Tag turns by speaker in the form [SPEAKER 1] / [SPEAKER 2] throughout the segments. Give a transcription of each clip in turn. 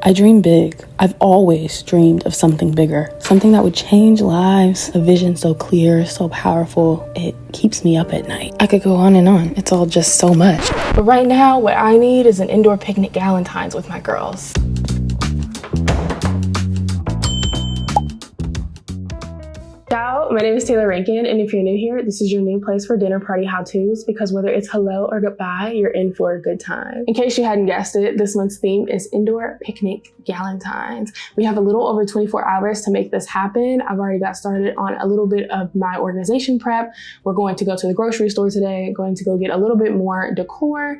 [SPEAKER 1] I dream big. I've always dreamed of something bigger, something that would change lives, a vision so clear, so powerful, it keeps me up at night. I could go on and on. It's all just so much. But right now, what I need is an indoor picnic Galentines with my girls. Ciao, my name is Taylor Rankin, and if you're new here, this is your new place for dinner party how-tos, because whether it's hello or goodbye, you're in for a good time. In case you hadn't guessed it, this month's theme is indoor picnic Galentines. We have a little over 24 hours to make this happen. I've already got started on a little bit of my organization prep. We're going to go to the grocery store today, going to go get a little bit more decor,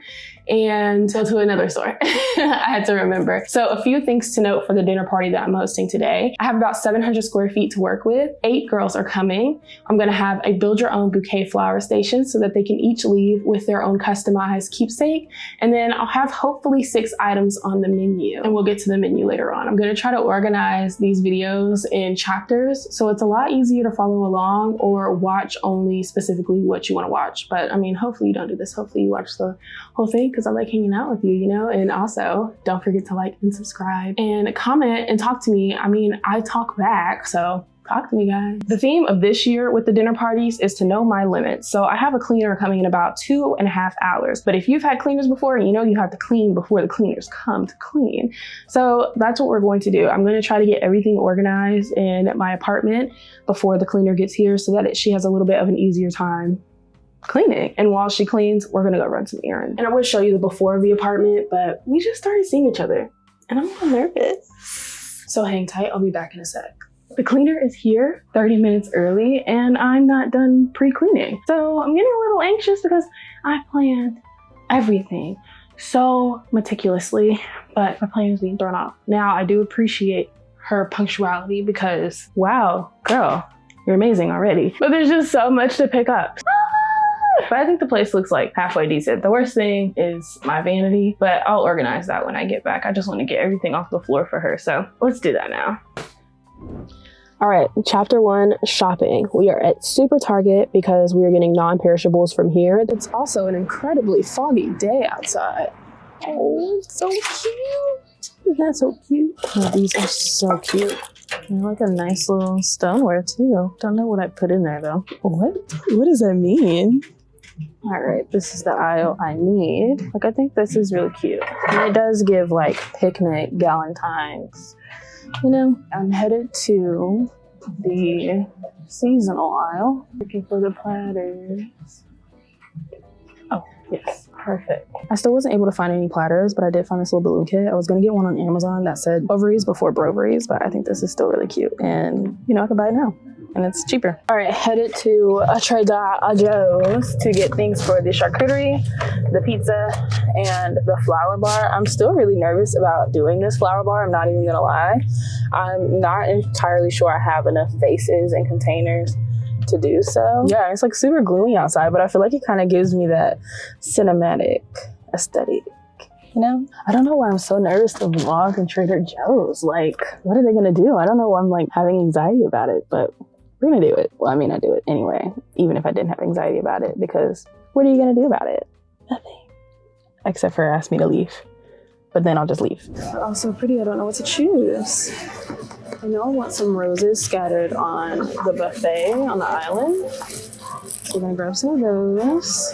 [SPEAKER 1] and go to another store. I had to remember. So a few things to note for the dinner party that I'm hosting today. I have about 700 square feet to work with. 8 girls are coming. I'm gonna have a build your own bouquet flower station so that they can each leave with their own customized keepsake. And then I'll have hopefully 6 items on the menu, and we'll get to the menu later on. I'm gonna try to organize these videos in chapters so it's a lot easier to follow along or watch only specifically what you wanna watch. But I mean, hopefully you don't do this. Hopefully you watch the whole thing because I like hanging out with you, you know? And also don't forget to like and subscribe and comment and talk to me. I mean, I talk back, so talk to me, guys. The theme of this year with the dinner parties is to know my limits. So I have a cleaner coming in about 2.5 hours. But if you've had cleaners before, you know you have to clean before the cleaners come to clean. So that's what we're going to do. I'm going to try to get everything organized in my apartment before the cleaner gets here so that she has a little bit of an easier time cleaning. And while she cleans, we're gonna go run some errands. And I would show you the before of the apartment, but we just started seeing each other and I'm a little nervous. So hang tight, I'll be back in a sec. The cleaner is here 30 minutes early and I'm not done pre-cleaning. So I'm getting a little anxious because I planned everything so meticulously, but my plan is being thrown off. Now I do appreciate her punctuality because wow, girl, you're amazing already. But there's just so much to pick up. But I think the place looks like halfway decent. The worst thing is my vanity, but I'll organize that when I get back. I just want to get everything off the floor for her. So let's do that now. All right, chapter 1, shopping. We are at Super Target because we are getting non-perishables from here. It's also an incredibly foggy day outside. Oh, it's so cute. Isn't that so cute? Oh, these are so cute. They're like a nice little stoneware too. Don't know what I put in there though. What does that mean? All right, this is the aisle I need. Like, I think this is really cute. And it does give like picnic Galentines. You know, I'm headed to the seasonal aisle, looking for the platters. Oh, yes, perfect. I still wasn't able to find any platters, but I did find this little balloon kit. I was gonna get one on Amazon that said ovaries before broveries, but I think this is still really cute. And you know, I can buy it now. And it's cheaper. All right, headed to a Trader Joe's to get things for the charcuterie, the pizza, and the flour bar. I'm still really nervous about doing this flour bar. I'm not even gonna lie. I'm not entirely sure I have enough vases and containers to do so. Yeah, it's like super gloomy outside, but I feel like it kind of gives me that cinematic aesthetic. You know, I don't know why I'm so nervous to vlog in Trader Joe's. Like, what are they gonna do? I don't know why I'm like having anxiety about it, but we're gonna do it. Well, I mean, I do it anyway, even if I didn't have anxiety about it, because what are you gonna do about it? Nothing. Except for ask me to leave. But then I'll just leave. They're all so pretty, I don't know what to choose. I know I want some roses scattered on the buffet on the island. So we're gonna grab some of those.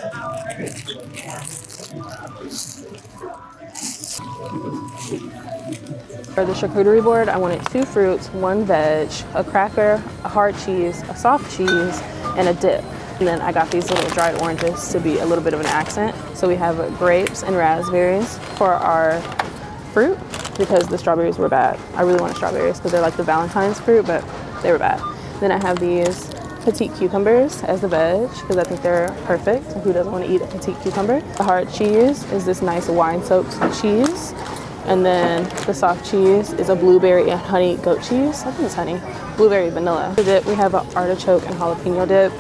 [SPEAKER 1] For the charcuterie board, I wanted 2 fruits, 1 veg, a cracker, a hard cheese, a soft cheese, and a dip. And then I got these little dried oranges to be a little bit of an accent. So we have grapes and raspberries for our fruit because the strawberries were bad. I really wanted strawberries because they're like the Valentine's fruit, but they were bad. Then I have these petite cucumbers as the veg because I think they're perfect. Who doesn't want to eat a petite cucumber? The hard cheese is this nice wine-soaked cheese. And then the soft cheese is a blueberry and honey goat cheese. I think it's honey. Blueberry vanilla. The dip, we have an artichoke and jalapeno dip.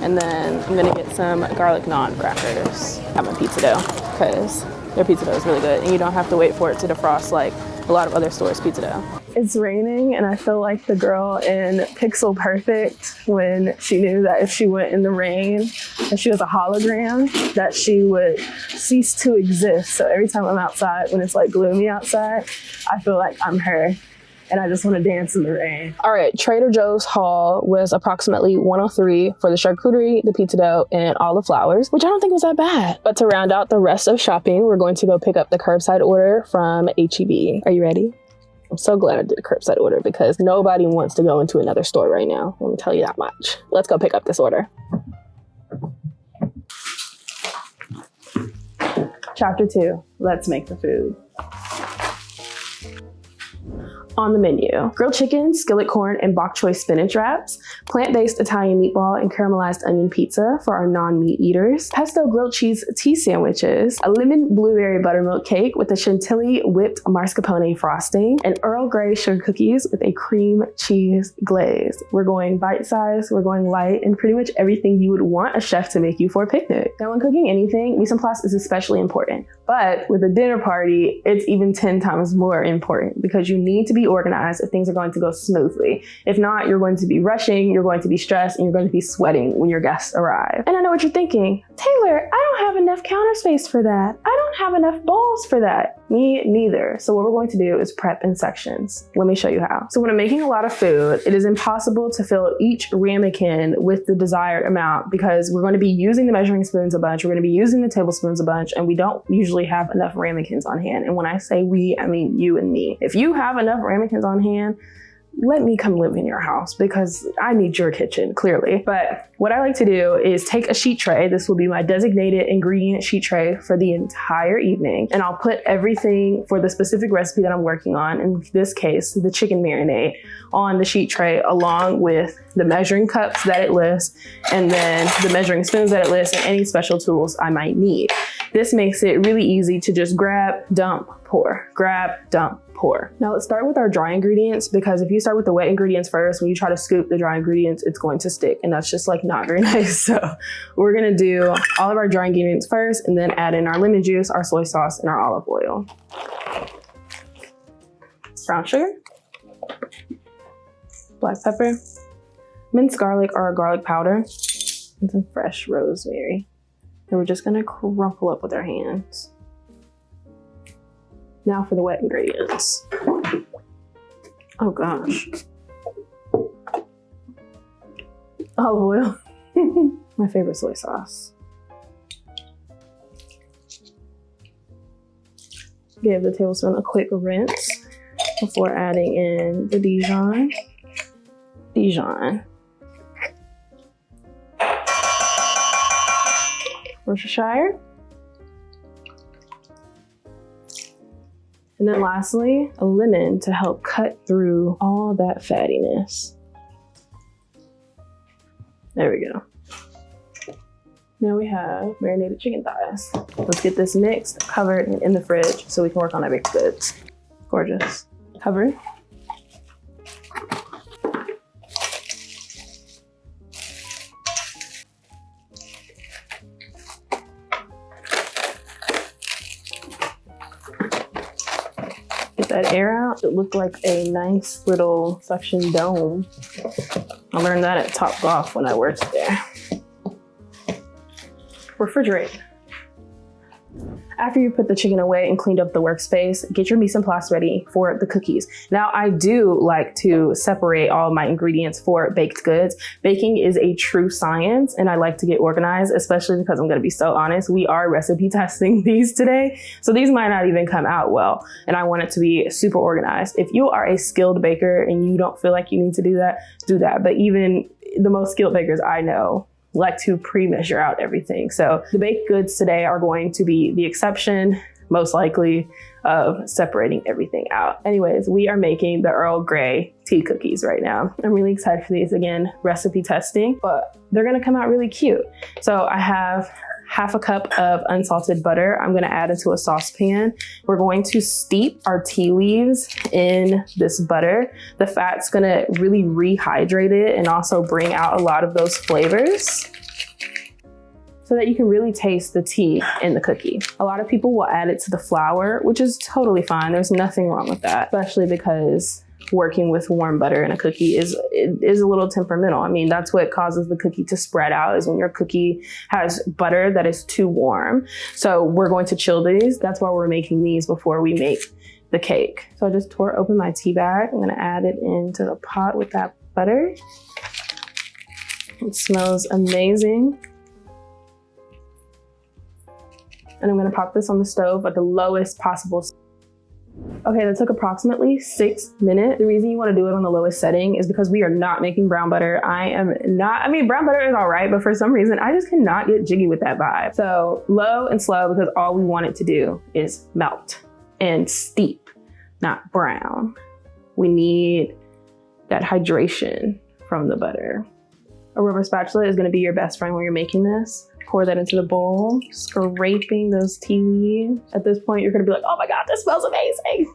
[SPEAKER 1] And then I'm gonna get some garlic naan crackers. I have my pizza dough because their pizza dough is really good and you don't have to wait for it to defrost like a lot of other stores' pizza dough. It's raining and I feel like the girl in Pixel Perfect when she knew that if she went in the rain and she was a hologram, that she would cease to exist. So every time I'm outside, when it's like gloomy outside, I feel like I'm her and I just want to dance in the rain. All right, Trader Joe's haul was approximately $103 for the charcuterie, the pizza dough, and all the flowers, which I don't think was that bad. But to round out the rest of shopping, we're going to go pick up the curbside order from H-E-B. Are you ready? I'm so glad I did a curbside order because nobody wants to go into another store right now. Let me tell you that much. Let's go pick up this order. Chapter 2, let's make the food. On the menu, grilled chicken, skillet corn, and bok choy spinach wraps, plant-based Italian meatball and caramelized onion pizza for our non-meat eaters, pesto grilled cheese tea sandwiches, a lemon blueberry buttermilk cake with a chantilly whipped mascarpone frosting, and Earl Grey sugar cookies with a cream cheese glaze. We're going bite-sized, we're going light, and pretty much everything you would want a chef to make you for a picnic. Now, when cooking anything, mise en place is especially important. But with a dinner party, it's even 10 times more important because you need to be organized if things are going to go smoothly. If not, you're going to be rushing, you're going to be stressed, and you're going to be sweating when your guests arrive. And I know what you're thinking. Taylor, I don't have enough counter space for that. I don't have enough bowls for that. Me neither. So what we're going to do is prep in sections. Let me show you how. So when I'm making a lot of food, it is impossible to fill each ramekin with the desired amount because we're going to be using the measuring spoons a bunch, we're going to be using the tablespoons a bunch, and we don't usually have enough ramekins on hand. And when I say we, I mean you and me. If you have enough ramekins on hand, let me come live in your house because I need your kitchen, clearly. But what I like to do is take a sheet tray. This will be my designated ingredient sheet tray for the entire evening. And I'll put everything for the specific recipe that I'm working on, in this case, the chicken marinade, on the sheet tray along with the measuring cups that it lists, and then the measuring spoons that it lists, and any special tools I might need. This makes it really easy to just grab, dump, pour, grab, dump, pour. Now let's start with our dry ingredients, because if you start with the wet ingredients first, when you try to scoop the dry ingredients, it's going to stick, and that's just like not very nice. So we're gonna do all of our dry ingredients first and then add in our lemon juice, our soy sauce, and our olive oil. Brown sugar, black pepper, minced garlic or garlic powder, and some fresh rosemary. And we're just gonna crumple up with our hands. Now for the wet ingredients. Oh gosh. Olive oil. My favorite soy sauce. Give the tablespoon a quick rinse before adding in the Dijon. Worcestershire. And then lastly, a lemon to help cut through all that fattiness. There we go. Now we have marinated chicken thighs. Let's get this mixed, covered, and in the fridge so we can work on our baked goods. Gorgeous. Cover. That air out, it looked like a nice little suction dome. I learned that at Top Golf when I worked there. Refrigerate. After you put the chicken away and cleaned up the workspace, get your mise en place ready for the cookies. Now, I do like to separate all of my ingredients for baked goods. Baking is a true science, and I like to get organized, especially because I'm gonna be so honest, we are recipe testing these today. So these might not even come out well, and I want it to be super organized. If you are a skilled baker and you don't feel like you need to do that. But even the most skilled bakers I know like to pre-measure out everything. So the baked goods today are going to be the exception, most likely, of separating everything out. Anyways, we are making the Earl Grey tea cookies right now. I'm really excited for these. Again, recipe testing, but they're gonna come out really cute. So I have half a cup of unsalted butter. I'm gonna add into a saucepan. We're going to steep our tea leaves in this butter. The fat's gonna really rehydrate it and also bring out a lot of those flavors so that you can really taste the tea in the cookie. A lot of people will add it to the flour, which is totally fine. There's nothing wrong with that, especially because working with warm butter in a cookie is a little temperamental. I mean, that's what causes the cookie to spread out, is when your cookie has butter that is too warm. So we're going to chill these. That's why we're making these before we make the cake. So I just tore open my tea bag. I'm gonna add it into the pot with that butter. It smells amazing. And I'm gonna pop this on the stove at the lowest possible. Okay, that took approximately 6 minutes. The reason you wanna do it on the lowest setting is because we are not making brown butter. I mean, brown butter is all right, but for some reason, I just cannot get jiggy with that vibe. So low and slow, because all we want it to do is melt and steep, not brown. We need that hydration from the butter. A rubber spatula is gonna be your best friend when you're making this. Pour that into the bowl, scraping those tea leaves. At this point, you're gonna be like, oh my God, this smells amazing.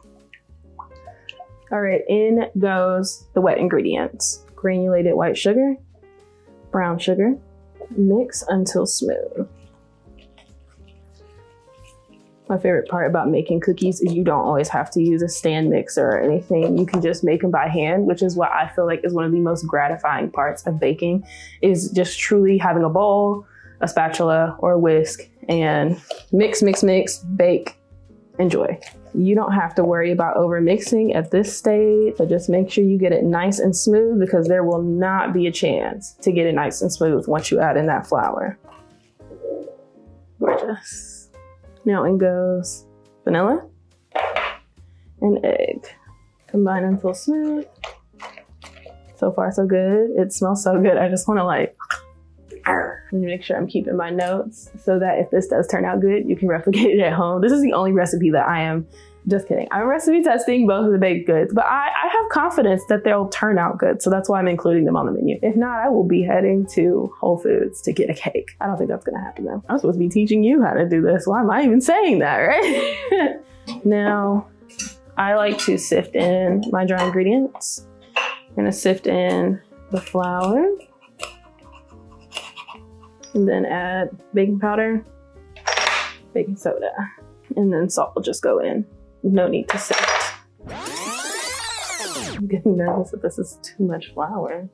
[SPEAKER 1] All right, in goes the wet ingredients. Granulated white sugar, brown sugar, mix until smooth. My favorite part about making cookies is you don't always have to use a stand mixer or anything. You can just make them by hand, which is what I feel like is one of the most gratifying parts of baking, is just truly having a bowl, a spatula, or a whisk, and mix, mix, mix, bake, enjoy. You don't have to worry about over mixing at this stage, but just make sure you get it nice and smooth, because there will not be a chance to get it nice and smooth once you add in that flour. Gorgeous. Now in goes vanilla and egg. Combine until smooth. So far, so good. It smells so good. I just want to like, let me make sure I'm keeping my notes so that if this does turn out good, you can replicate it at home. This is the only recipe that I am, just kidding. I'm recipe testing both of the baked goods, but I have confidence that they'll turn out good. So that's why I'm including them on the menu. If not, I will be heading to Whole Foods to get a cake. I don't think that's gonna happen though. I'm supposed to be teaching you how to do this. Why am I even saying that, right? Now, I like to sift in my dry ingredients. I'm gonna sift in the flour, and then add baking powder, baking soda, and then salt will just go in. No need to sift. I'm getting nervous that this is too much flour.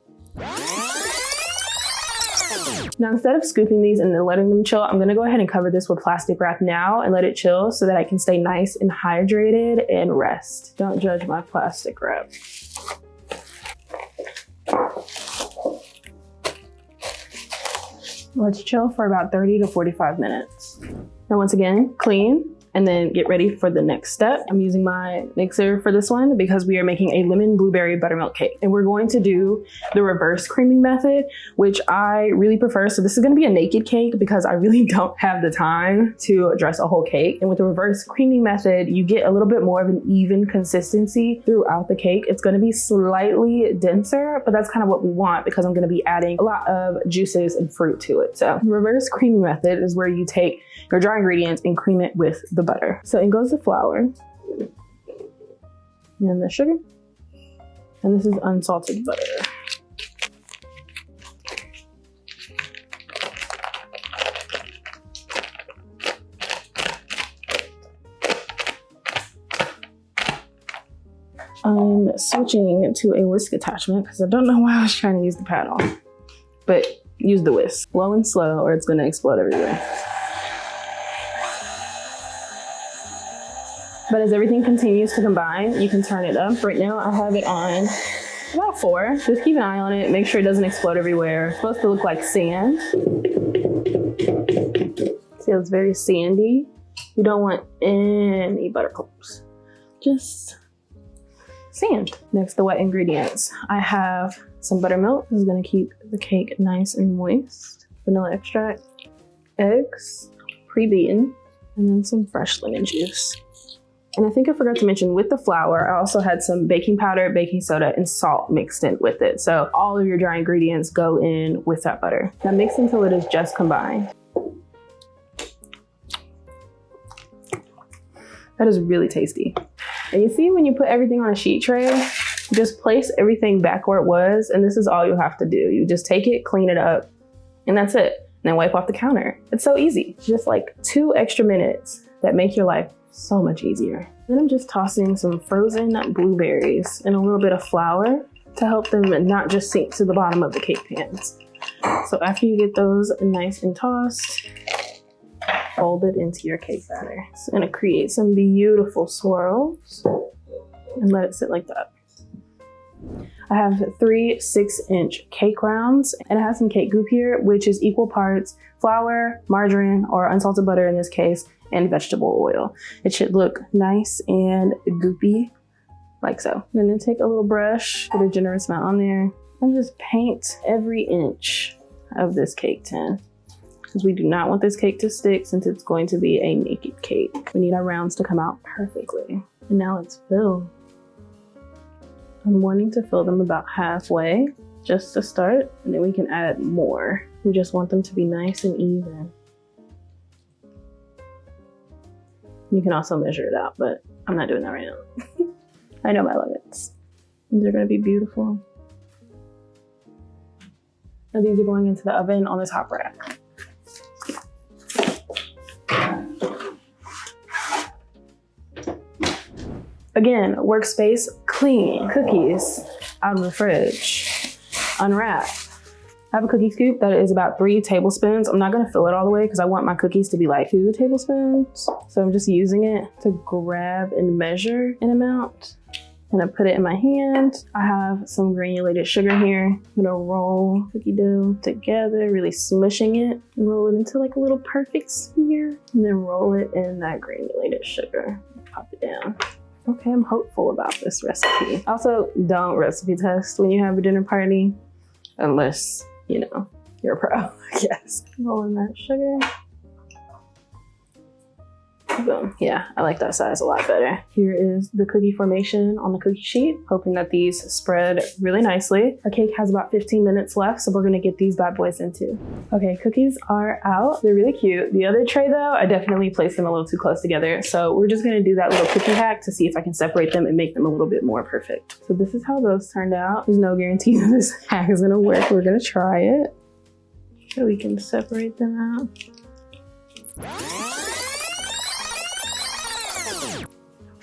[SPEAKER 1] Now, instead of scooping these and then letting them chill, I'm gonna go ahead and cover this with plastic wrap now and let it chill so that I can stay nice and hydrated and rest. Don't judge my plastic wrap. Let's chill for about 30 to 45 minutes. Now, once again, clean, and then get ready for the next step. I'm using my mixer for this one because we are making a lemon blueberry buttermilk cake. And we're going to do the reverse creaming method, which I really prefer. So this is gonna be a naked cake because I really don't have the time to dress a whole cake. And with the reverse creaming method, you get a little bit more of an even consistency throughout the cake. It's gonna be slightly denser, but that's kind of what we want because I'm gonna be adding a lot of juices and fruit to it. So reverse creaming method is where you take your dry ingredients and cream it with the butter. So in goes the flour and the sugar, and this is unsalted butter. I'm switching to a whisk attachment because I don't know why I was trying to use the paddle, but use the whisk. Slow and slow or it's gonna explode everywhere. But as everything continues to combine, you can turn it up. Right now I have it on about 4. Just keep an eye on it. Make sure it doesn't explode everywhere. It's supposed to look like sand. See, it's very sandy. You don't want any butter clumps. Just sand. Next, the wet ingredients. I have some buttermilk. This is gonna keep the cake nice and moist. Vanilla extract, eggs, pre-beaten, and then some fresh lemon juice. And I think I forgot to mention with the flour, I also had some baking powder, baking soda, and salt mixed in with it. So all of your dry ingredients go in with that butter. Now mix until it is just combined. That is really tasty. And you see when you put everything on a sheet tray, you just place everything back where it was, and this is all you have to do. You just take it, clean it up, and that's it. And then wipe off the counter. It's so easy. Just like 2 extra minutes that make your life so much easier. Then I'm just tossing some frozen blueberries and a little bit of flour to help them not just sink to the bottom of the cake pans. So after you get those nice and tossed, fold it into your cake batter. It's gonna create some beautiful swirls and let it sit like that. I have 3 6-inch cake rounds, and I have some cake goop here, which is equal parts flour, margarine, or unsalted butter in this case, and vegetable oil. It should look nice and goopy, like so. I'm gonna take a little brush, put a generous amount on there, and just paint every inch of this cake tin, because we do not want this cake to stick since it's going to be a naked cake. We need our rounds to come out perfectly. And now let's fill. I'm wanting to fill them about halfway just to start, and then we can add more. We just want them to be nice and even. You can also measure it out, but I'm not doing that right now. I know my limits. These are gonna be beautiful. Now these are going into the oven on the top rack. Again, workspace clean. Cookies out of the fridge. Unwrap. I have a cookie scoop that is about 3 tablespoons. I'm not gonna fill it all the way because I want my cookies to be like 2 tablespoons. So I'm just using it to grab and measure an amount. And I put it in my hand. I have some granulated sugar here. I'm gonna roll cookie dough together, really smushing it. And roll it into like a little perfect sphere. And then roll it in that granulated sugar. Pop it down. Okay, I'm hopeful about this recipe. Also, don't recipe test when you have a dinner party, unless, you know, you're a pro, I guess. Roll in that sugar. Boom. Yeah, I like that size a lot better. Here is the cookie formation on the cookie sheet, hoping that these spread really nicely. Our cake has about 15 minutes left, so we're gonna get these bad boys into. Okay, cookies are out. They're really cute. The other tray though, I definitely placed them a little too close together. So we're just gonna do that little cookie hack to see if I can separate them and make them a little bit more perfect. So this is how those turned out. There's no guarantee that this hack is gonna work. We're gonna try it. So we can separate them out.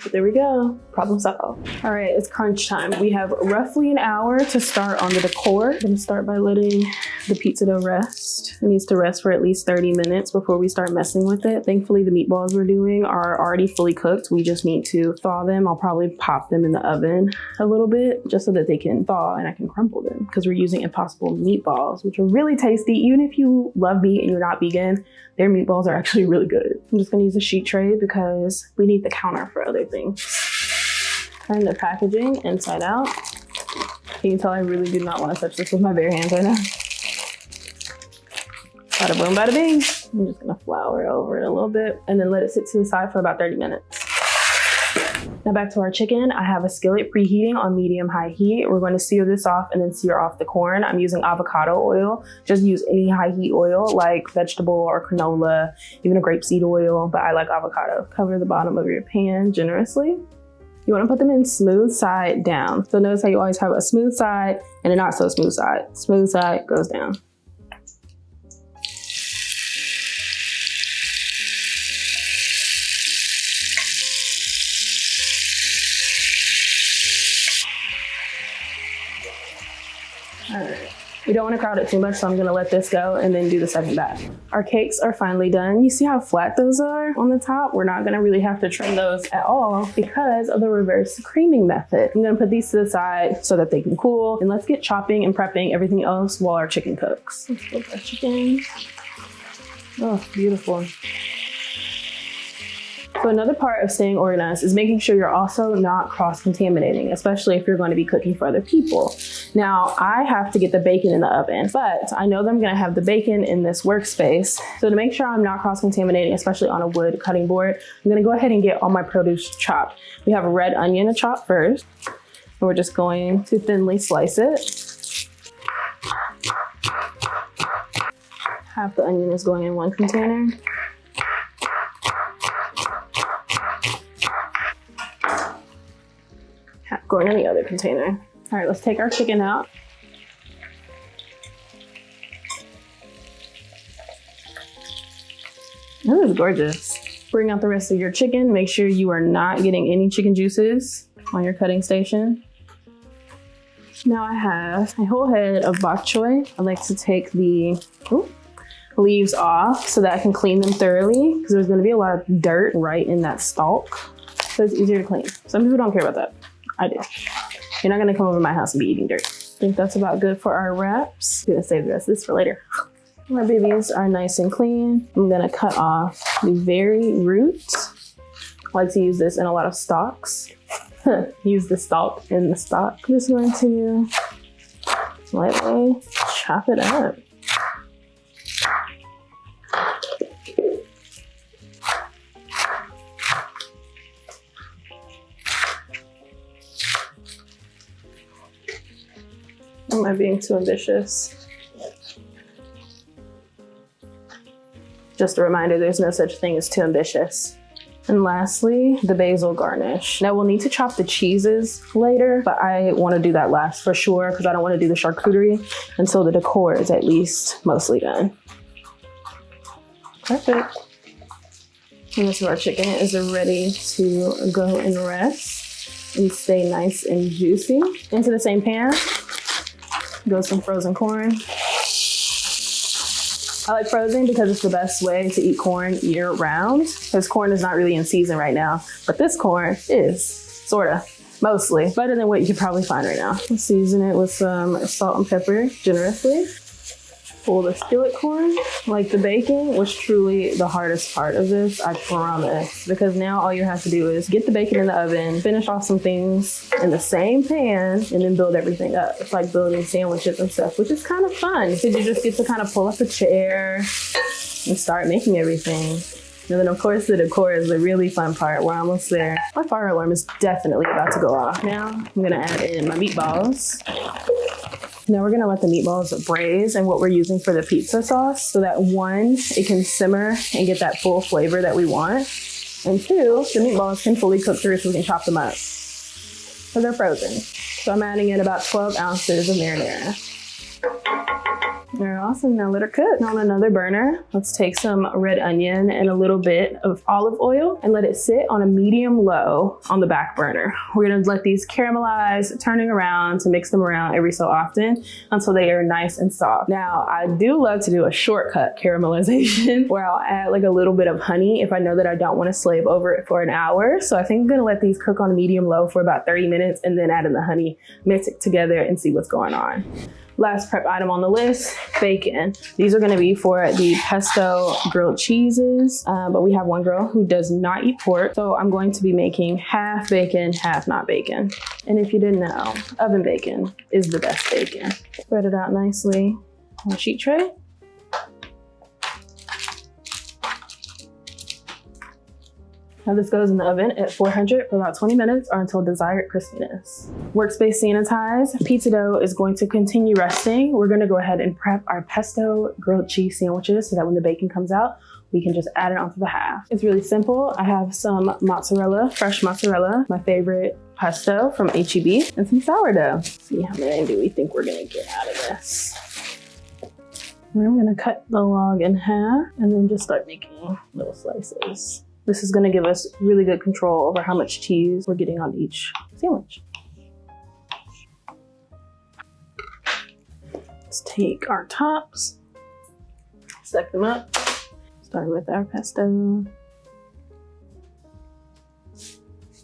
[SPEAKER 1] But there we go, problem solved. All right, it's crunch time. We have roughly an hour to start on the decor. I'm gonna start by letting the pizza dough rest. It needs to rest for at least 30 minutes before we start messing with it. Thankfully, the meatballs we're doing are already fully cooked. We just need to thaw them. I'll probably pop them in the oven a little bit just so that they can thaw and I can crumble them, because we're using Impossible meatballs, which are really tasty. Even if you love meat and you're not vegan, their meatballs are actually really good. I'm just gonna use a sheet tray because we need the counter for other things. Turn the packaging inside out. Can you tell I really do not want to touch this with my bare hands right now? Bada boom, bada bing. I'm just gonna flour over it a little bit and then let it sit to the side for about 30 minutes. Now back to our chicken. I have a skillet preheating on medium-high heat. We're going to sear this off and then sear off the corn. I'm using avocado oil. Just use any high heat oil like vegetable or canola, even a grapeseed oil, but I like avocado. Cover the bottom of your pan generously. You want to put them in smooth side down. So notice how you always have a smooth side and a not so smooth side. Smooth side goes down. All right. We don't want to crowd it too much, so I'm gonna let this go and then do the second batch. Our cakes are finally done. You see how flat those are on the top? We're not gonna really have to trim those at all because of the reverse creaming method. I'm gonna put these to the side so that they can cool, and let's get chopping and prepping everything else while our chicken cooks. Let's cook our chicken. Oh, beautiful. So another part of staying organized is making sure you're also not cross-contaminating, especially if you're going to be cooking for other people. Now, I have to get the bacon in the oven, but I know that I'm gonna have the bacon in this workspace. So to make sure I'm not cross-contaminating, especially on a wood cutting board, I'm gonna go ahead and get all my produce chopped. We have a red onion to chop first, and we're just going to thinly slice it. Half the onion is going in one container. Going in the other container. All right, let's take our chicken out. This is gorgeous. Bring out the rest of your chicken. Make sure you are not getting any chicken juices on your cutting station. Now I have a whole head of bok choy. I like to take the leaves off so that I can clean them thoroughly because there's gonna be a lot of dirt right in that stalk. So it's easier to clean. Some people don't care about that. I do. You're not gonna come over to my house and be eating dirt. I think that's about good for our wraps. I'm gonna save the rest of this for later. My babies are nice and clean. I'm gonna cut off the very root. I like to use this in a lot of stocks. Use the stalk in the stock. I'm just going to lightly chop it up. Am I being too ambitious? Just a reminder, there's no such thing as too ambitious. And lastly, the basil garnish. Now we'll need to chop the cheeses later, but I want to do that last for sure because I don't want to do the charcuterie until the decor is at least mostly done. Perfect. And this is our chicken is ready to go and rest and stay nice and juicy. Into the same pan goes some frozen corn. I like frozen because it's the best way to eat corn year round because corn is not really in season right now, but this corn is sorta, mostly better than what you could probably find right now. Season it with some salt and pepper generously. Pull the skillet corn, like the baking was truly the hardest part of this, I promise. Because now all you have to do is get the bacon in the oven, finish off some things in the same pan, and then build everything up. It's like building sandwiches and stuff, which is kind of fun because you just get to kind of pull up a chair and start making everything. And then of course the decor is the really fun part. We're almost there. My fire alarm is definitely about to go off. Now I'm gonna add in my meatballs. Now we're gonna let the meatballs braise and what we're using for the pizza sauce so that one, it can simmer and get that full flavor that we want. And two, the meatballs can fully cook through so we can chop them up. So they're frozen. So I'm adding in about 12 ounces of marinara. They're awesome, now let her cook. On another burner, let's take some red onion and a little bit of olive oil and let it sit on a medium low on the back burner. We're gonna let these caramelize, turning around to mix them around every so often until they are nice and soft. Now, I do love to do a shortcut caramelization where I'll add like a little bit of honey if I know that I don't wanna slave over it for an hour. So I think I'm gonna let these cook on medium low for about 30 minutes and then add in the honey, mix it together and see what's going on. Last prep item on the list, bacon. These are gonna be for the pesto grilled cheeses, but we have one girl who does not eat pork, so I'm going to be making half bacon, half not bacon. And if you didn't know, oven bacon is the best bacon. Spread it out nicely on a sheet tray. Now this goes in the oven at 400 for about 20 minutes or until desired crispiness. Workspace sanitized. Pizza dough is going to continue resting. We're gonna go ahead and prep our pesto grilled cheese sandwiches so that when the bacon comes out, we can just add it onto the half. It's really simple. I have some mozzarella, fresh mozzarella, my favorite pesto from H-E-B, and some sourdough. Let's see how many do we think we're gonna get out of this. I'm gonna cut the log in half and then just start making little slices. This is gonna give us really good control over how much cheese we're getting on each sandwich. Let's take our tops, stack them up. Start with our pesto.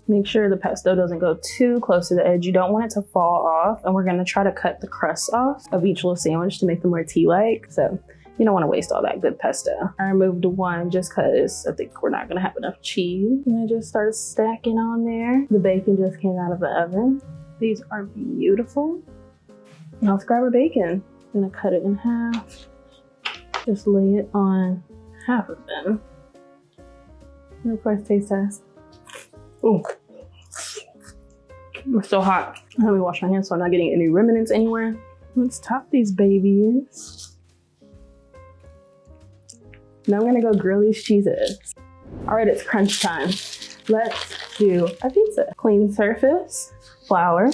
[SPEAKER 1] Make sure the pesto doesn't go too close to the edge. You don't want it to fall off. And we're gonna try to cut the crust off of each little sandwich to make them more tea-like. So you don't want to waste all that good pesto. I removed one just because I think we're not gonna have enough cheese. And I just started stacking on there. The bacon just came out of the oven. These are beautiful. Now let's grab our bacon. I'm gonna cut it in half. Just lay it on half of them. And of course, taste test. Ooh, it's so hot. Let me wash my hands so I'm not getting any remnants anywhere. Let's top these babies. Now I'm gonna go grill these cheeses. All right, it's crunch time. Let's do a pizza. Clean surface, flour,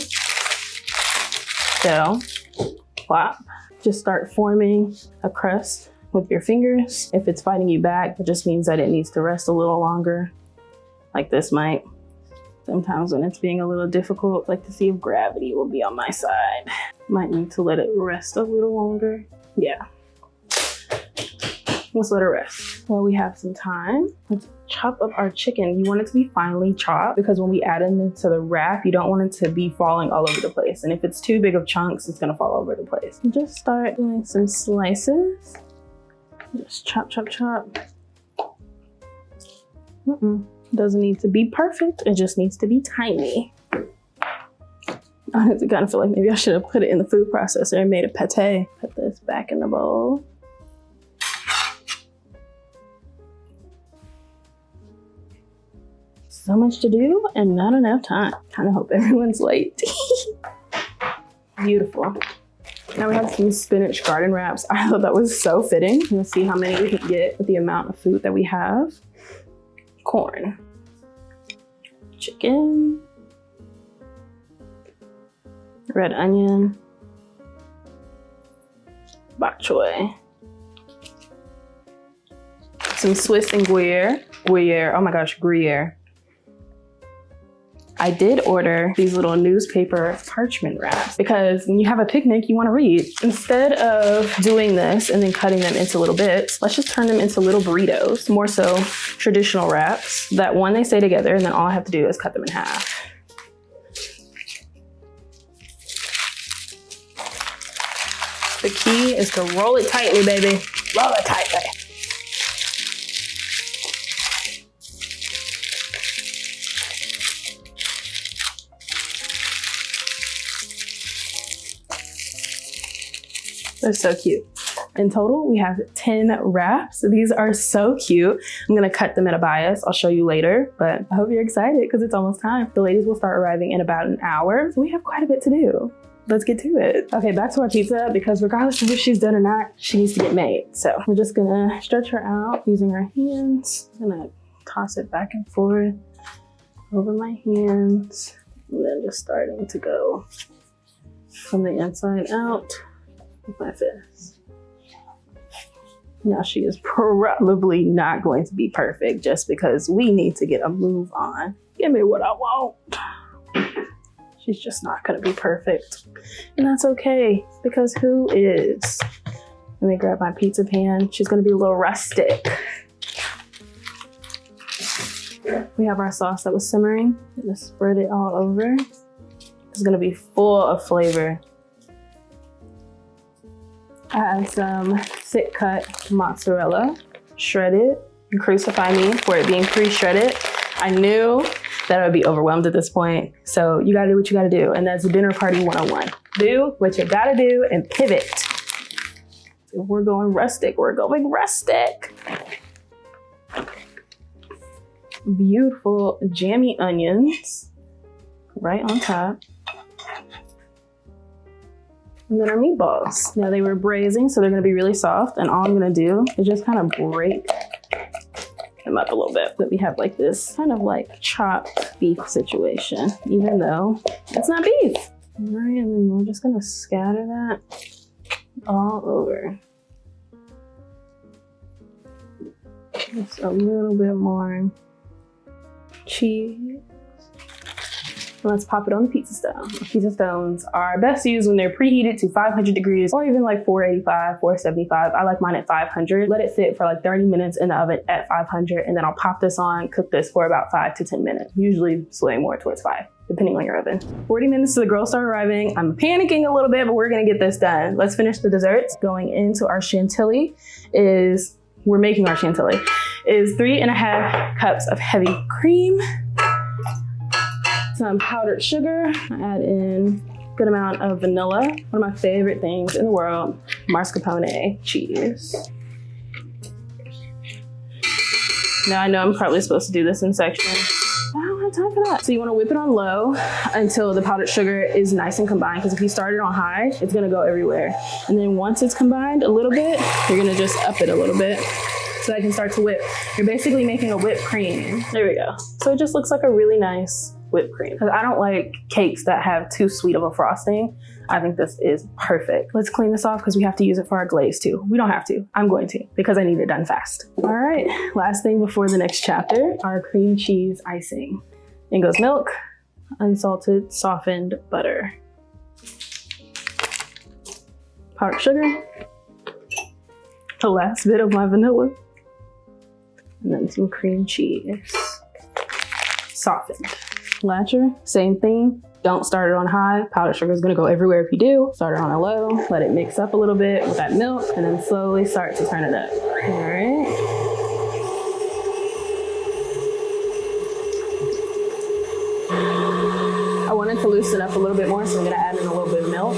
[SPEAKER 1] dough, plop. Just start forming a crust with your fingers. If it's fighting you back, it just means that it needs to rest a little longer, like this might. Sometimes when it's being a little difficult, like to see if gravity will be on my side. Might need to let it rest a little longer. Yeah. Let's let it rest. While we have some time, let's chop up our chicken. You want it to be finely chopped because when we add it into the wrap, you don't want it to be falling all over the place. And if it's too big of chunks, it's gonna fall over the place. Just start doing some slices. Just chop, chop, chop. Doesn't need to be perfect. It just needs to be tiny. I kind of feel like maybe I should have put it in the food processor and made a pate. Put this back in the bowl. So much to do and not enough time. Kind of hope everyone's late. Beautiful. Now we have some spinach garden wraps. I thought that was so fitting. Let's see how many we can get with the amount of food that we have. Corn, chicken, red onion, bok choy, some Swiss and Gruyere, oh my gosh, Gruyere. I did order these little newspaper parchment wraps because when you have a picnic, you want to read. Instead of doing this and then cutting them into little bits, let's just turn them into little burritos, more so traditional wraps that one, they stay together, and then all I have to do is cut them in half. The key is to roll it tightly, baby. Roll it tightly. They're so cute. In total, we have 10 wraps. These are so cute. I'm gonna cut them at a bias. I'll show you later, but I hope you're excited because it's almost time. The ladies will start arriving in about an hour. So we have quite a bit to do. Let's get to it. Okay, back to our pizza because regardless of if she's done or not, she needs to get made. So we're just gonna stretch her out using our hands. I'm gonna toss it back and forth over my hands. And then just starting to go from the inside out with my fist. Now she is probably not going to be perfect just because we need to get a move on. Give me what I want. She's just not gonna be perfect. And that's okay because who is? Let me grab my pizza pan. She's gonna be a little rustic. We have our sauce that was simmering. I'm gonna spread it all over. It's gonna be full of flavor. I have some thick cut mozzarella, shredded. You crucify me for it being pre-shredded. I knew that I would be overwhelmed at this point. So you gotta do what you gotta do. And that's dinner party 101. Do what you gotta do and pivot. If we're going rustic, we're going rustic. Beautiful jammy onions right on top. And then our meatballs. Now they were braising, so they're gonna be really soft. And all I'm gonna do is just kind of break them up a little bit. But we have like this kind of like chopped beef situation, even though it's not beef. All right, and then we're just gonna scatter that all over. Just a little bit more cheese. Let's pop it on the pizza stone. Pizza stones are best used when they're preheated to 500 degrees or even like 485, 475. I like mine at 500. Let it sit for like 30 minutes in the oven at 500 and then I'll pop this on, cook this for about 5 to 10 minutes. Usually sway more towards 5, depending on your oven. 40 minutes to the girls start arriving. I'm panicking a little bit, but we're gonna get this done. Let's finish the desserts. Going into our chantilly we're making our chantilly, is 3.5 cups of heavy cream, some powdered sugar. I add in a good amount of vanilla. One of my favorite things in the world, mascarpone cheese. Now I know I'm probably supposed to do this in sections. I don't have time for that. So you want to whip it on low until the powdered sugar is nice and combined, because if you start it on high, it's gonna go everywhere. And then once it's combined a little bit, you're gonna just up it a little bit so that I can start to whip. You're basically making a whipped cream. There we go. So it just looks like a really nice
[SPEAKER 2] whipped cream. Because I don't like cakes that have too sweet of a frosting. I think this is perfect. Let's clean this off because we have to use it for our glaze too. We don't have to. I'm going to because I need it done fast. All right, last thing before the next chapter, our cream cheese icing. In goes milk, unsalted, softened butter, powdered sugar, the last bit of my vanilla, and then some cream cheese. Softened. Latcher, same thing. Don't start it on high. Powdered sugar is gonna go everywhere if you do. Start it on a low, let it mix up a little bit with that milk, and then slowly start to turn it up. All right. I wanted to loosen up a little bit more, so I'm gonna add in a little bit of milk.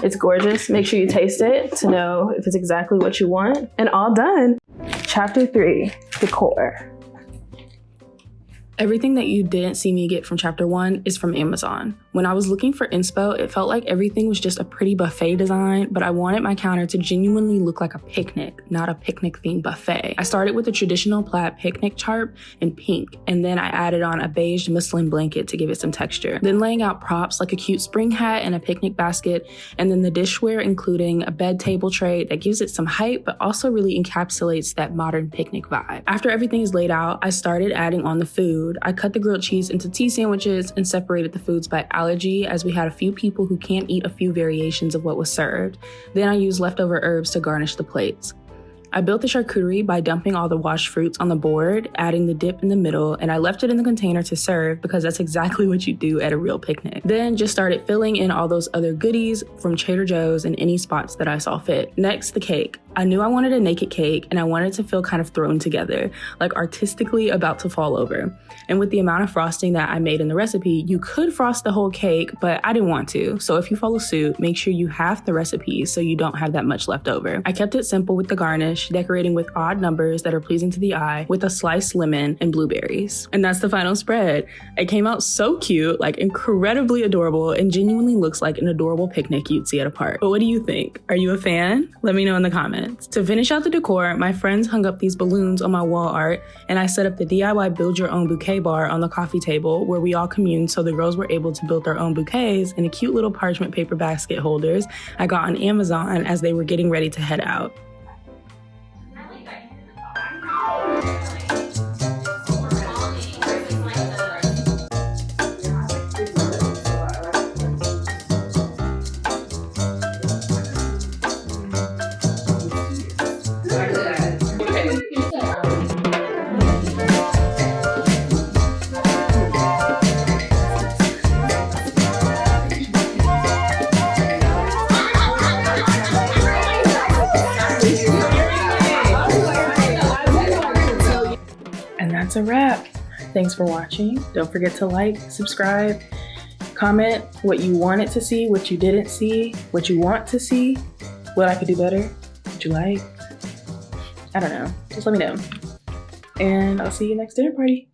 [SPEAKER 2] It's gorgeous. Make sure you taste it to know if it's exactly what you want. And all done. Chapter 3, decor. Everything that you didn't see me get from chapter 1 is from Amazon. When I was looking for inspo, it felt like everything was just a pretty buffet design, but I wanted my counter to genuinely look like a picnic, not a picnic-themed buffet. I started with a traditional plaid picnic chart in pink, and then I added on a beige muslin blanket to give it some texture. Then laying out props like a cute spring hat and a picnic basket, and then the dishware including a bed table tray that gives it some height, but also really encapsulates that modern picnic vibe. After everything is laid out, I started adding on the food. I cut the grilled cheese into tea sandwiches and separated the foods by allergy, as we had a few people who can't eat a few variations of what was served. Then I used leftover herbs to garnish the plates. I built the charcuterie by dumping all the washed fruits on the board, adding the dip in the middle, and I left it in the container to serve because that's exactly what you do at a real picnic. Then just started filling in all those other goodies from Trader Joe's in any spots that I saw fit. Next, the cake. I knew I wanted a naked cake and I wanted to feel kind of thrown together, like artistically about to fall over. And with the amount of frosting that I made in the recipe, you could frost the whole cake, but I didn't want to. So if you follow suit, make sure you half the recipe so you don't have that much left over. I kept it simple with the garnish, decorating with odd numbers that are pleasing to the eye with a sliced lemon and blueberries. And that's the final spread. It came out so cute, like incredibly adorable, and genuinely looks like an adorable picnic you'd see at a park. But what do you think? Are you a fan? Let me know in the comments. To finish out the decor, my friends hung up these balloons on my wall art, and I set up the DIY build your own bouquet bar on the coffee table where we all communed, so the girls were able to build their own bouquets in the cute little parchment paper basket holders I got on Amazon as they were getting ready to head out. That's a wrap. Thanks for watching. Don't forget to like, subscribe, comment what you wanted to see, what you didn't see, what you want to see, what I could do better, what you like. I don't know. Just let me know. And I'll see you next dinner party.